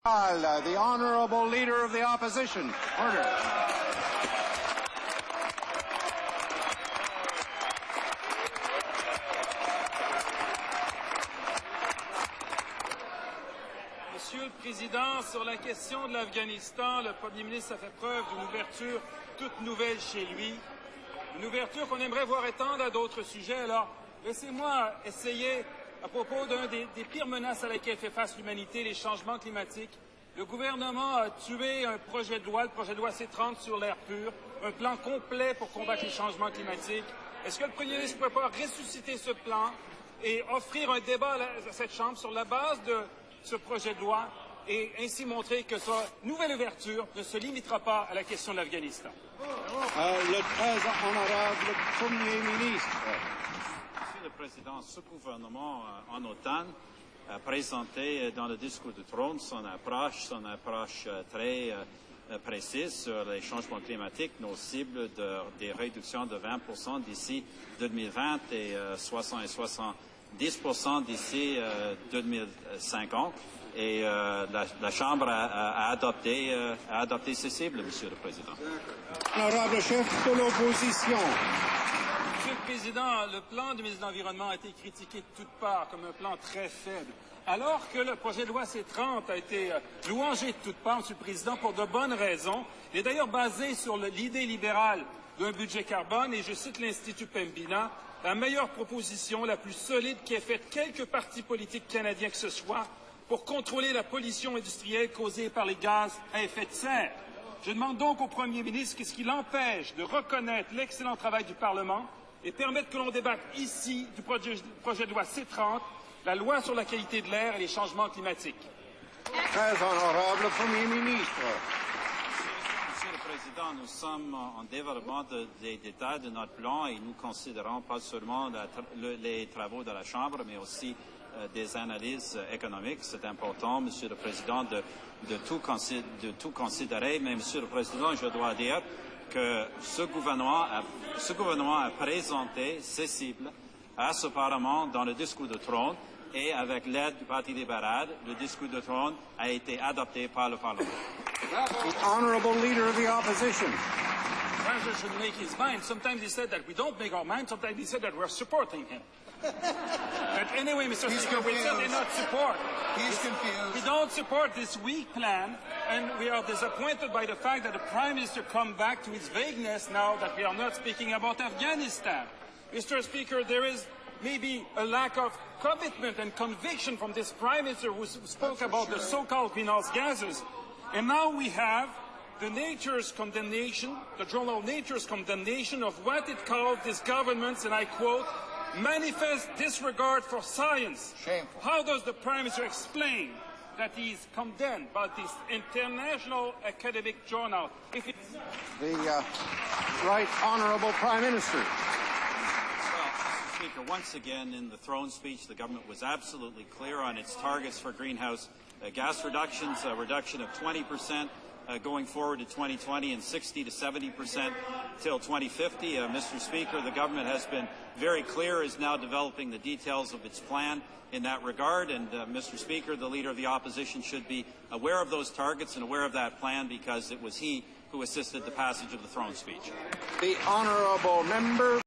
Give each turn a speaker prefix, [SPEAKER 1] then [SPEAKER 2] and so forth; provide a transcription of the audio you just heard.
[SPEAKER 1] The Honourable Leader of the Opposition. Order.
[SPEAKER 2] Monsieur le Président, sur la question de l'Afghanistan, le Premier ministre a fait preuve d'une ouverture toute nouvelle chez lui, une ouverture qu'on aimerait voir étendre à d'autres sujets. Alors, laissez-moi essayer, à propos d'un des pires menaces à laquelle fait face l'humanité, les changements climatiques. Le gouvernement a tué un projet de loi, le projet de loi C-30 sur l'air pur, un plan complet pour combattre les changements climatiques. Est-ce que le Premier ministre ne pourrait pas ressusciter ce plan et offrir un débat à cette Chambre sur la base de ce projet de loi et ainsi montrer que sa nouvelle ouverture ne se limitera pas à la question de l'Afghanistan?
[SPEAKER 1] Le très honorable Premier ministre.
[SPEAKER 3] Monsieur le Président, ce gouvernement en automne a présenté dans le discours de trône son approche très précise sur les changements climatiques, nos cibles des réductions de 20% d'ici 2020 et 70% d'ici 2050. Et la Chambre a adopté ces cibles, Monsieur le Président.
[SPEAKER 1] Honorable chef de l'opposition.
[SPEAKER 2] Monsieur le Président, le plan du ministre de l'Environnement a été critiqué de toutes parts comme un plan très faible. Alors que le projet de loi C-30 a été louangé de toutes parts, Monsieur le Président, pour de bonnes raisons. Il est d'ailleurs basé sur l'idée libérale d'un budget carbone, et je cite l'Institut Pembina, la meilleure proposition, la plus solide qui ait faite quelque parti politique canadien que ce soit pour contrôler la pollution industrielle causée par les gaz à effet de serre. Je demande donc au Premier ministre qu'est-ce qui l'empêche de reconnaître l'excellent travail du Parlement et permettre que l'on débatte ici du projet de loi C-30, la loi sur la qualité de l'air et les changements climatiques.
[SPEAKER 1] Très honorable Premier ministre.
[SPEAKER 3] Monsieur le Président, nous sommes en développement des détails de notre plan et nous considérons pas seulement les travaux de la Chambre, mais aussi des analyses économiques. C'est important, Monsieur le Président, de tout considérer. Mais, Monsieur le Président, je dois dire que ce gouvernement a présenté ses cibles à ce Parlement dans le discours de trône et avec l'aide du Parti libéral, le discours de trône a été adopté par le Parlement.
[SPEAKER 1] The Honourable Leader of the Opposition.
[SPEAKER 2] The President should make his mind. Sometimes he said that we don't make our mind. Sometimes he said that we're supporting him. But anyway, Mr. Speaker, we certainly not support.
[SPEAKER 4] He's confused.
[SPEAKER 2] We don't support this weak plan, and we are disappointed by the fact that the Prime Minister come back to his vagueness now that we are not speaking about Afghanistan. Mr. Speaker, there is maybe a lack of commitment and conviction from this Prime Minister who spoke about the so-called greenhouse gases. And now we have the Nature's condemnation, the journal Nature's condemnation of what it called this government's, and I quote, manifest disregard for science.
[SPEAKER 4] Shameful.
[SPEAKER 2] How does the Prime Minister explain that he is condemned by this international academic journal?
[SPEAKER 1] The Right Honourable Prime Minister.
[SPEAKER 3] Well, Mr. Speaker, once again, in the throne speech, the government was absolutely clear on its targets for greenhouse gas reductions, a reduction of 20% going forward to 2020 and 60 to 70% till 2050. Mr. Speaker, the government has been very clear, is now developing the details of its plan in that regard. And, Mr. Speaker, the Leader of the Opposition should be aware of those targets and aware of that plan because it was he who assisted the passage of the throne speech.
[SPEAKER 1] The Honourable Member.